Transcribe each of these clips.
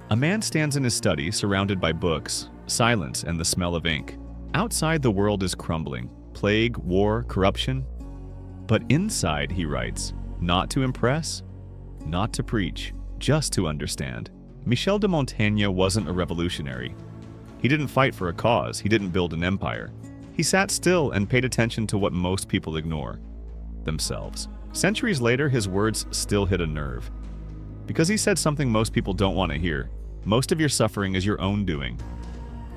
A man stands in his study, surrounded by books, silence, and the smell of ink. Outside, the world is crumbling. Plague, war, corruption. But inside, he writes, not to impress, not to preach, just to understand. Michel de Montaigne wasn't a revolutionary. He didn't fight for a cause. He didn't build an empire. He sat still and paid attention to what most people ignore, themselves. Centuries later, his words still hit a nerve. Because he said something most people don't want to hear. Most of your suffering is your own doing.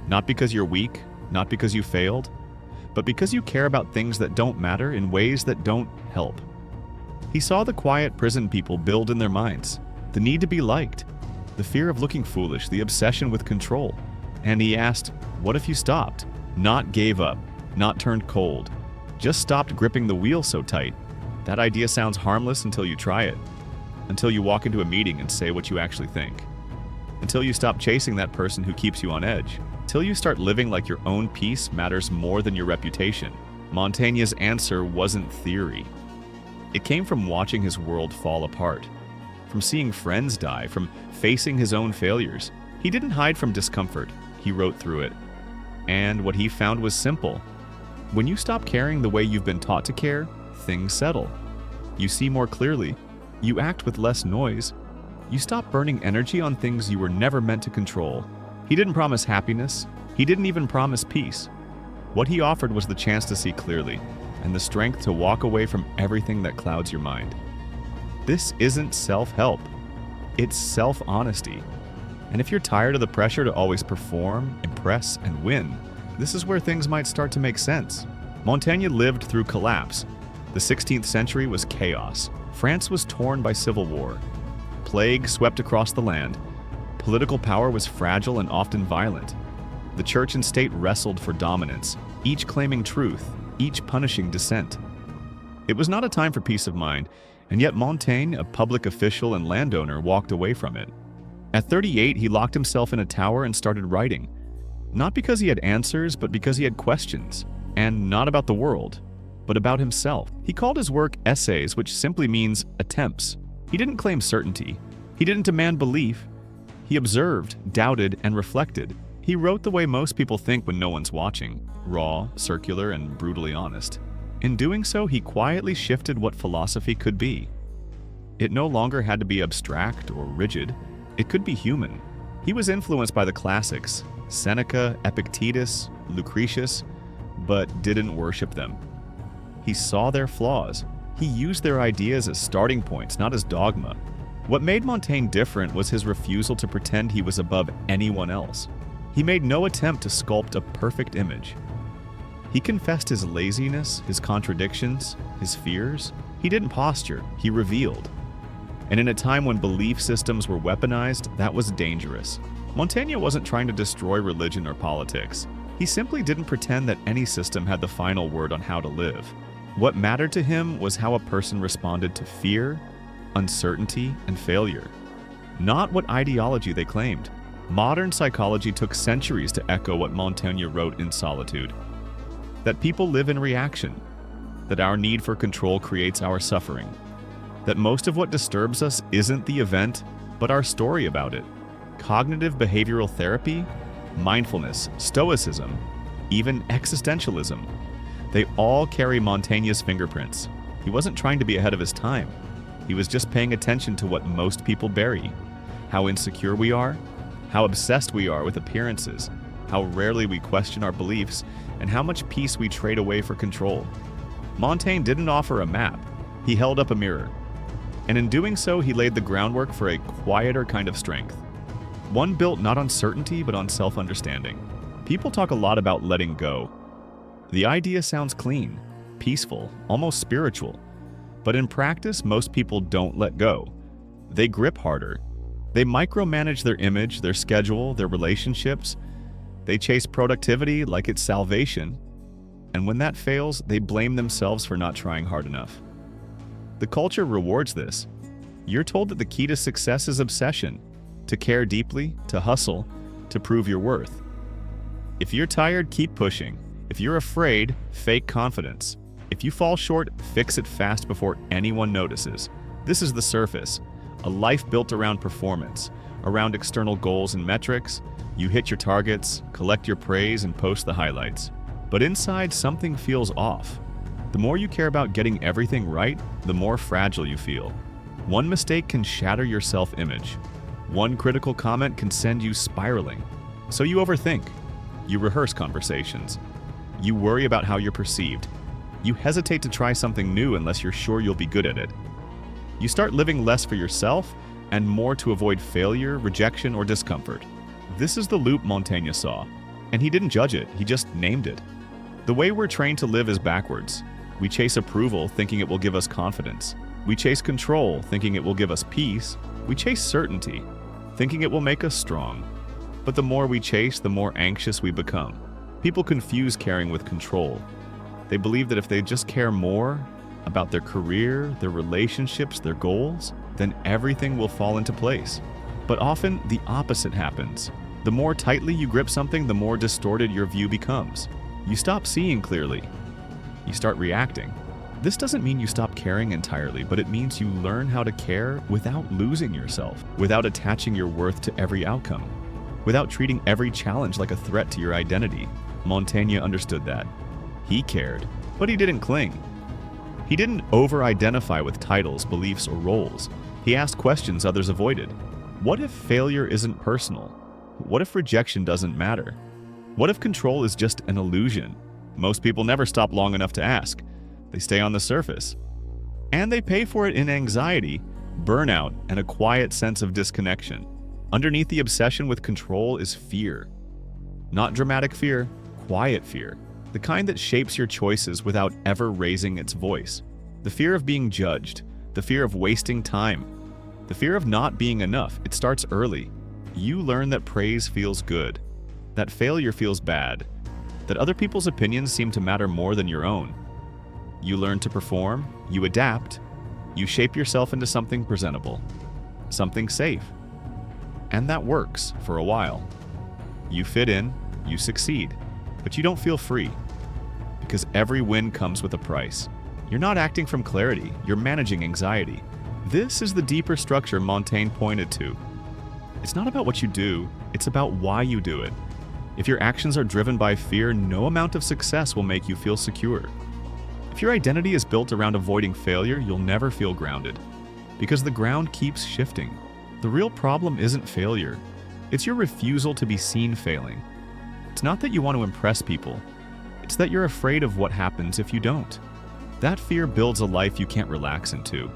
Not because you're weak, not because you failed, but because you care about things that don't matter in ways that don't help. He saw the quiet prison people build in their minds, the need to be liked, the fear of looking foolish, the obsession with control. And he asked, what if you stopped? Not gave up, not turned cold, just stopped gripping the wheel so tight. That idea sounds harmless until you try it, until you walk into a meeting and say what you actually think, until you stop chasing that person who keeps you on edge, until you start living like your own peace matters more than your reputation. Montaigne's answer wasn't theory. It came from watching his world fall apart, from seeing friends die, from facing his own failures. He didn't hide from discomfort, he wrote through it. And what he found was simple. When you stop caring the way you've been taught to care, things settle. You see more clearly. You act with less noise. You stop burning energy on things you were never meant to control. He didn't promise happiness. He didn't even promise peace. What he offered was the chance to see clearly, and the strength to walk away from everything that clouds your mind. This isn't self-help. It's self-honesty. And if you're tired of the pressure to always perform, impress, and win, this is where things might start to make sense. Montaigne lived through collapse. The 16th century was chaos. France was torn by civil war. Plague swept across the land. Political power was fragile and often violent. The church and state wrestled for dominance, each claiming truth, each punishing dissent. It was not a time for peace of mind, and yet Montaigne, a public official and landowner, walked away from it. At 38, he locked himself in a tower and started writing. Not because he had answers, but because he had questions. And not about the world, but about himself. He called his work essays, which simply means attempts. He didn't claim certainty. He didn't demand belief. He observed, doubted, and reflected. He wrote the way most people think when no one's watching, raw, circular, and brutally honest. In doing so, he quietly shifted what philosophy could be. It no longer had to be abstract or rigid. It could be human. He was influenced by the classics, Seneca, Epictetus, Lucretius, but didn't worship them. He saw their flaws. He used their ideas as starting points, not as dogma. What made Montaigne different was his refusal to pretend he was above anyone else. He made no attempt to sculpt a perfect image. He confessed his laziness, his contradictions, his fears. He didn't posture, he revealed. And in a time when belief systems were weaponized, that was dangerous. Montaigne wasn't trying to destroy religion or politics. He simply didn't pretend that any system had the final word on how to live. What mattered to him was how a person responded to fear, uncertainty, and failure, not what ideology they claimed. Modern psychology took centuries to echo what Montaigne wrote in Solitude. That people live in reaction, that our need for control creates our suffering, that most of what disturbs us isn't the event, but our story about it. Cognitive behavioral therapy, mindfulness, stoicism, even existentialism, they all carry Montaigne's fingerprints. He wasn't trying to be ahead of his time. He was just paying attention to what most people bury. How insecure we are, how obsessed we are with appearances, how rarely we question our beliefs, and how much peace we trade away for control. Montaigne didn't offer a map. He held up a mirror. And in doing so, he laid the groundwork for a quieter kind of strength. One built not on certainty, but on self-understanding. People talk a lot about letting go. The idea sounds clean, peaceful, almost spiritual. But in practice, most people don't let go. They grip harder. They micromanage their image, their schedule, their relationships. They chase productivity like it's salvation. And when that fails, they blame themselves for not trying hard enough. The culture rewards this. You're told that the key to success is obsession, to care deeply, to hustle, to prove your worth. If you're tired, keep pushing. If you're afraid, fake confidence. If you fall short, fix it fast before anyone notices. This is the surface, a life built around performance, around external goals and metrics. You hit your targets, collect your praise, and post the highlights. But inside, something feels off. The more you care about getting everything right, the more fragile you feel. One mistake can shatter your self-image. One critical comment can send you spiraling. So you overthink. You rehearse conversations. You worry about how you're perceived. You hesitate to try something new unless you're sure you'll be good at it. You start living less for yourself and more to avoid failure, rejection, or discomfort. This is the loop Montaigne saw, and he didn't judge it, he just named it. The way we're trained to live is backwards. We chase approval, thinking it will give us confidence. We chase control, thinking it will give us peace. We chase certainty, thinking it will make us strong. But the more we chase, the more anxious we become. People confuse caring with control. They believe that if they just care more about their career, their relationships, their goals, then everything will fall into place. But often, the opposite happens. The more tightly you grip something, the more distorted your view becomes. You stop seeing clearly. You start reacting. This doesn't mean you stop caring entirely, but it means you learn how to care without losing yourself, without attaching your worth to every outcome, without treating every challenge like a threat to your identity. Montaigne understood that. He cared, but he didn't cling. He didn't over-identify with titles, beliefs, or roles. He asked questions others avoided. What if failure isn't personal? What if rejection doesn't matter? What if control is just an illusion? Most people never stop long enough to ask. They stay on the surface. And they pay for it in anxiety, burnout, and a quiet sense of disconnection. Underneath the obsession with control is fear. Not dramatic fear, quiet fear. The kind that shapes your choices without ever raising its voice. The fear of being judged, the fear of wasting time, the fear of not being enough. It starts early. You learn that praise feels good, that failure feels bad, that other people's opinions seem to matter more than your own. You learn to perform, you adapt, you shape yourself into something presentable, something safe. And that works for a while. You fit in, you succeed. But you don't feel free, because every win comes with a price. You're not acting from clarity, you're managing anxiety. This is the deeper structure Montaigne pointed to. It's not about what you do, it's about why you do it. If your actions are driven by fear, no amount of success will make you feel secure. If your identity is built around avoiding failure, you'll never feel grounded, because the ground keeps shifting. The real problem isn't failure, it's your refusal to be seen failing. It's not that you want to impress people. It's that you're afraid of what happens if you don't. That fear builds a life you can't relax into.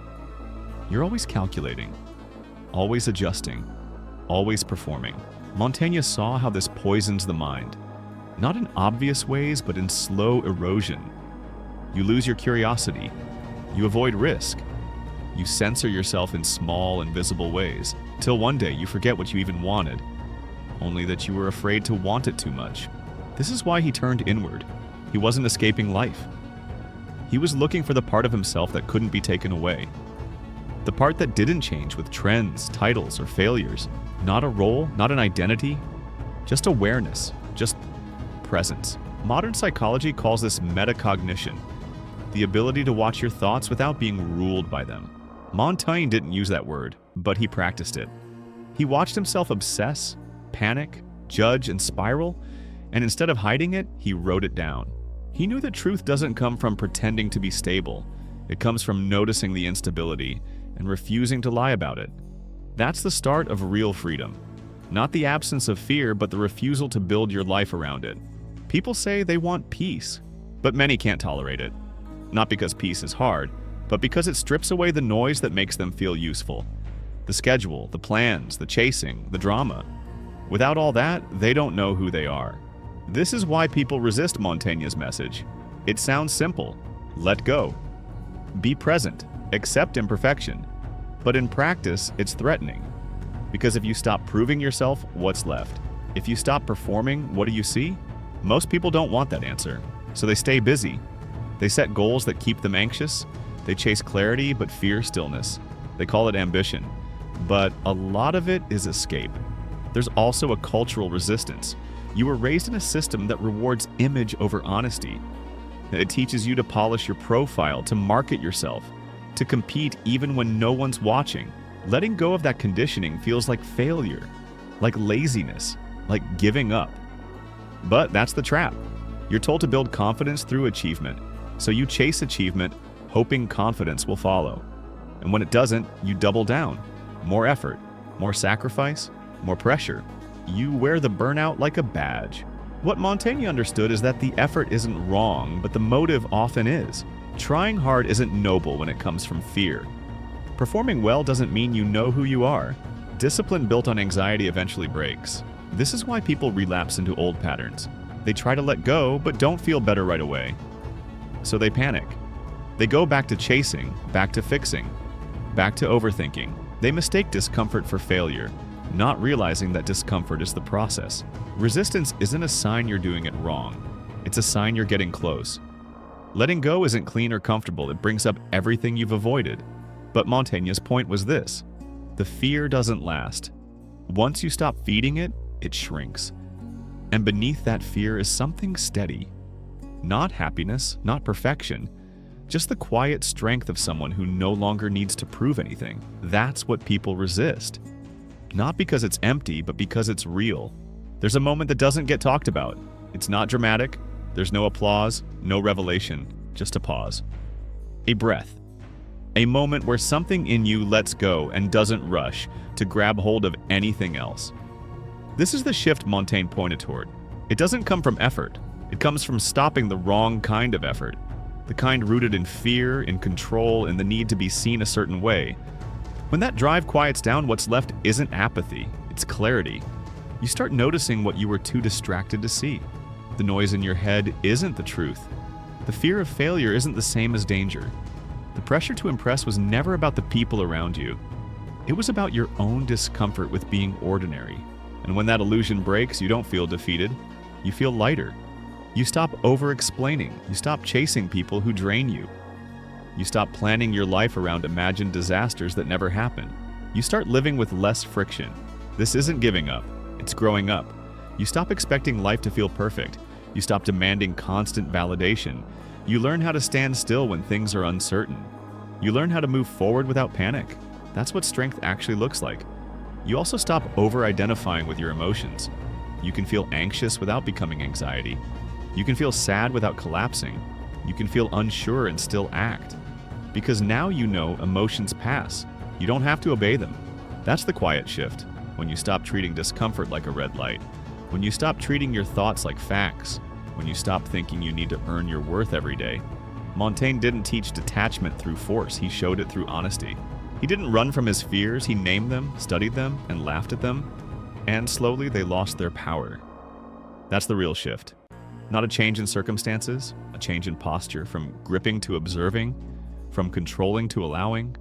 You're always calculating, always adjusting, always performing. Montaigne saw how this poisons the mind. Not in obvious ways, but in slow erosion. You lose your curiosity. You avoid risk. You censor yourself in small, invisible ways, till one day you forget what you even wanted. Only that you were afraid to want it too much. This is why he turned inward. He wasn't escaping life. He was looking for the part of himself that couldn't be taken away. The part that didn't change with trends, titles, or failures. Not a role, not an identity, just awareness, just presence. Modern psychology calls this metacognition, the ability to watch your thoughts without being ruled by them. Montaigne didn't use that word, but he practiced it. He watched himself obsess, panic, judge, and spiral, and instead of hiding it, he wrote it down. He knew that truth doesn't come from pretending to be stable. It comes from noticing the instability and refusing to lie about it. That's the start of real freedom. Not the absence of fear, but the refusal to build your life around it. People say they want peace, but many can't tolerate it. Not because peace is hard, but because it strips away the noise that makes them feel useful. The schedule, the plans, the chasing, the drama. Without all that, they don't know who they are. This is why people resist Montaigne's message. It sounds simple. Let go. Be present. Accept imperfection. But in practice, it's threatening. Because if you stop proving yourself, what's left? If you stop performing, what do you see? Most people don't want that answer, so they stay busy. They set goals that keep them anxious. They chase clarity but fear stillness. They call it ambition. But a lot of it is escape. There's also a cultural resistance. You were raised in a system that rewards image over honesty. It teaches you to polish your profile, to market yourself, to compete even when no one's watching. Letting go of that conditioning feels like failure, like laziness, like giving up. But that's the trap. You're told to build confidence through achievement, so you chase achievement, hoping confidence will follow. And when it doesn't, you double down. More effort, more sacrifice, more pressure. You wear the burnout like a badge. What Montaigne understood is that the effort isn't wrong, but the motive often is. Trying hard isn't noble when it comes from fear. Performing well doesn't mean you know who you are. Discipline built on anxiety eventually breaks. This is why people relapse into old patterns. They try to let go, but don't feel better right away. So they panic. They go back to chasing, back to fixing, back to overthinking. They mistake discomfort for failure, not realizing that discomfort is the process. Resistance isn't a sign you're doing it wrong. It's a sign you're getting close. Letting go isn't clean or comfortable. It brings up everything you've avoided. But Montaigne's point was this: the fear doesn't last. Once you stop feeding it, it shrinks. And beneath that fear is something steady. Not happiness, not perfection, just the quiet strength of someone who no longer needs to prove anything. That's what people resist. Not because it's empty, but because it's real. There's a moment that doesn't get talked about. It's not dramatic. There's no applause, no revelation, just a pause. A breath. A moment where something in you lets go and doesn't rush to grab hold of anything else. This is the shift Montaigne pointed toward. It doesn't come from effort. It comes from stopping the wrong kind of effort. The kind rooted in fear, in control, in the need to be seen a certain way. When that drive quiets down, what's left isn't apathy, it's clarity. You start noticing what you were too distracted to see. The noise in your head isn't the truth. The fear of failure isn't the same as danger. The pressure to impress was never about the people around you. It was about your own discomfort with being ordinary. And when that illusion breaks, you don't feel defeated. You feel lighter. You stop over-explaining. You stop chasing people who drain you. You stop planning your life around imagined disasters that never happen. You start living with less friction. This isn't giving up. It's growing up. You stop expecting life to feel perfect. You stop demanding constant validation. You learn how to stand still when things are uncertain. You learn how to move forward without panic. That's what strength actually looks like. You also stop over-identifying with your emotions. You can feel anxious without becoming anxiety. You can feel sad without collapsing. You can feel unsure and still act. Because now you know emotions pass. You don't have to obey them. That's the quiet shift. When you stop treating discomfort like a red light. When you stop treating your thoughts like facts. When you stop thinking you need to earn your worth every day. Montaigne didn't teach detachment through force. He showed it through honesty. He didn't run from his fears. He named them, studied them, and laughed at them. And slowly they lost their power. That's the real shift. Not a change in circumstances, a change in posture, from gripping to observing, from controlling to allowing,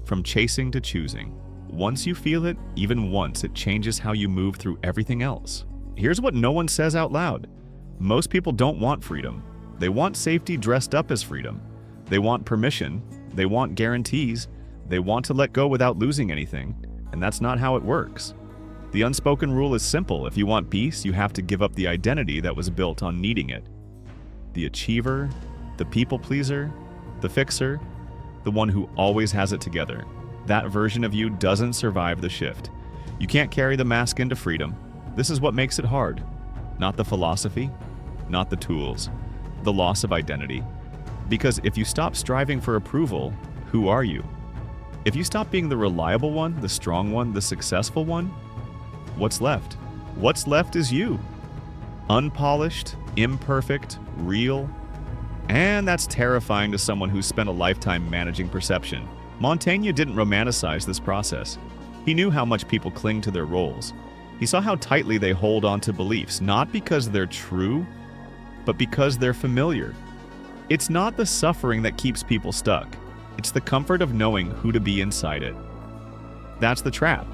from chasing to choosing. Once you feel it, even once, it changes how you move through everything else. Here's what no one says out loud. Most people don't want freedom. They want safety dressed up as freedom. They want permission. They want guarantees. They want to let go without losing anything. And that's not how it works. The unspoken rule is simple. If you want peace, you have to give up the identity that was built on needing it. The achiever, the people pleaser, the fixer, the one who always has it together. That version of you doesn't survive the shift. You can't carry the mask into freedom. This is what makes it hard. Not the philosophy, not the tools, the loss of identity. Because if you stop striving for approval, who are you? If you stop being the reliable one, the strong one, the successful one, what's left? What's left is you. Unpolished, imperfect, real. And that's terrifying to someone who's spent a lifetime managing perception. Montaigne didn't romanticize this process. He knew how much people cling to their roles. He saw how tightly they hold on to beliefs, not because they're true, but because they're familiar. It's not the suffering that keeps people stuck. It's the comfort of knowing who to be inside it. That's the trap.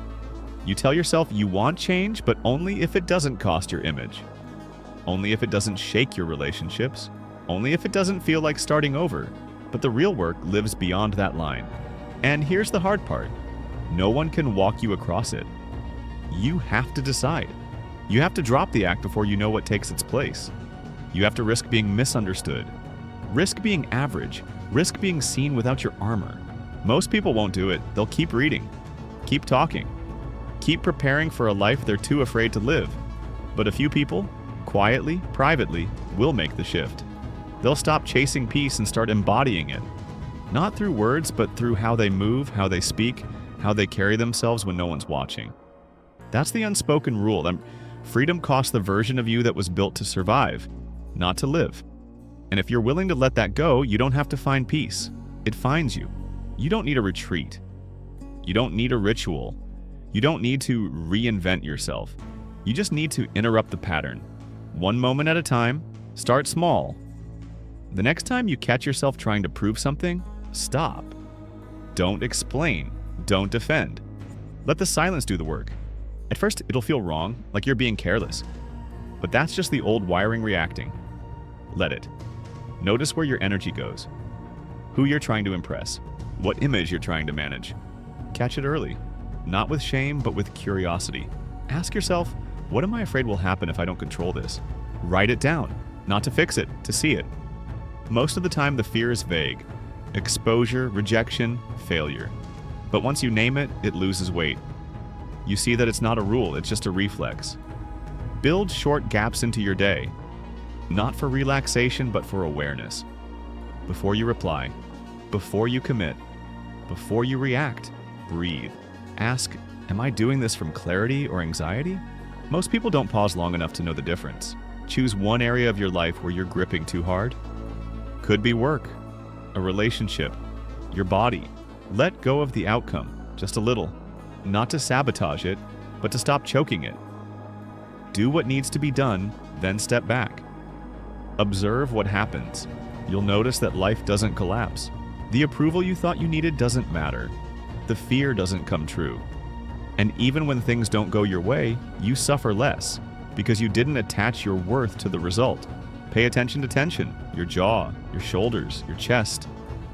You tell yourself you want change, but only if it doesn't cost your image. Only if it doesn't shake your relationships. Only if it doesn't feel like starting over. But the real work lives beyond that line. And here's the hard part. No one can walk you across it. You have to decide. You have to drop the act before you know what takes its place. You have to risk being misunderstood. Risk being average. Risk being seen without your armor. Most people won't do it. They'll keep reading. Keep talking. Keep preparing for a life they're too afraid to live. But a few people, quietly, privately, will make the shift. They'll stop chasing peace and start embodying it. Not through words, but through how they move, how they speak, how they carry themselves when no one's watching. That's the unspoken rule. Freedom costs the version of you that was built to survive, not to live. And if you're willing to let that go, you don't have to find peace. It finds you. You don't need a retreat. You don't need a ritual. You don't need to reinvent yourself. You just need to interrupt the pattern. One moment at a time, start small. The next time you catch yourself trying to prove something, stop. Don't explain. Don't defend. Let the silence do the work. At first, it'll feel wrong, like you're being careless. But that's just the old wiring reacting. Let it. Notice where your energy goes. Who you're trying to impress. What image you're trying to manage. Catch it early. Not with shame, but with curiosity. Ask yourself, what am I afraid will happen if I don't control this? Write it down. Not to fix it, to see it. Most of the time, the fear is vague. Exposure, rejection, failure. But once you name it, it loses weight. You see that it's not a rule, it's just a reflex. Build short gaps into your day. Not for relaxation, but for awareness. Before you reply, before you commit, before you react, breathe. Ask, am I doing this from clarity or anxiety? Most people don't pause long enough to know the difference. Choose one area of your life where you're gripping too hard. Could be work, a relationship, your body. Let go of the outcome, just a little. Not to sabotage it, but to stop choking it. Do what needs to be done, then step back. Observe what happens. You'll notice that life doesn't collapse. The approval you thought you needed doesn't matter. The fear doesn't come true. And even when things don't go your way, you suffer less because you didn't attach your worth to the result. Pay attention to tension, your jaw, your shoulders, your chest,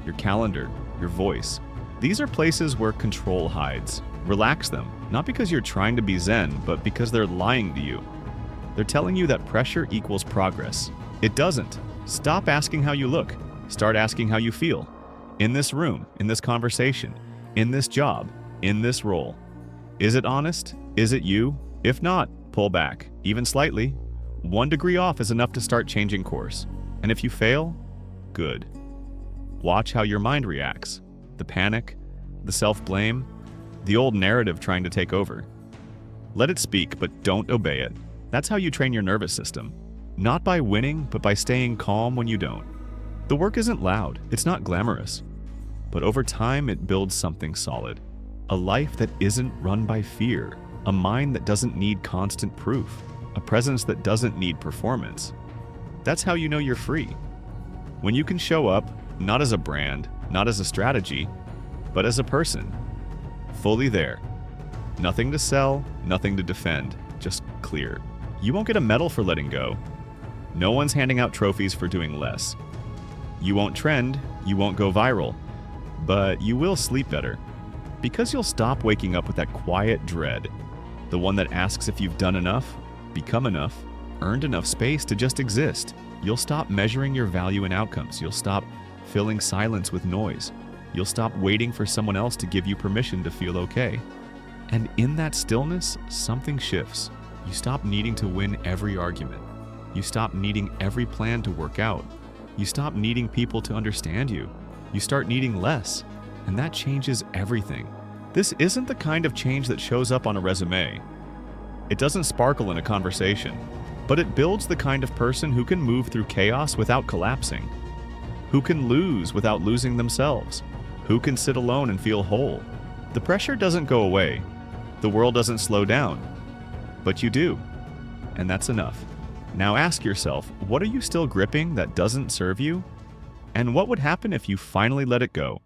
your calendar, your voice. These are places where control hides. Relax them, not because you're trying to be zen, but because they're lying to you. They're telling you that pressure equals progress. It doesn't. Stop asking how you look. Start asking how you feel. In this room, in this conversation, in this job, in this role. Is it honest? Is it you? If not, pull back, even slightly. 1 degree off is enough to start changing course. And if you fail, good. Watch how your mind reacts. The panic, the self-blame, the old narrative trying to take over. Let it speak, but don't obey it. That's how you train your nervous system. Not by winning, but by staying calm when you don't. The work isn't loud, it's not glamorous. But over time, it builds something solid. A life that isn't run by fear. A mind that doesn't need constant proof. A presence that doesn't need performance. That's how you know you're free. When you can show up, not as a brand, not as a strategy, but as a person. Fully there. Nothing to sell, nothing to defend, just clear. You won't get a medal for letting go. No one's handing out trophies for doing less. You won't trend, you won't go viral, but you will sleep better. Because you'll stop waking up with that quiet dread, the one that asks if you've done enough, become enough, earned enough space to just exist. You'll stop measuring your value in outcomes. You'll stop filling silence with noise. You'll stop waiting for someone else to give you permission to feel okay. And in that stillness, something shifts. You stop needing to win every argument. You stop needing every plan to work out. You stop needing people to understand you. You start needing less, and that changes everything. This isn't the kind of change that shows up on a resume. It doesn't sparkle in a conversation, but it builds the kind of person who can move through chaos without collapsing, who can lose without losing themselves, who can sit alone and feel whole. The pressure doesn't go away. The world doesn't slow down, but you do, and that's enough. Now ask yourself, what are you still gripping that doesn't serve you? And what would happen if you finally let it go?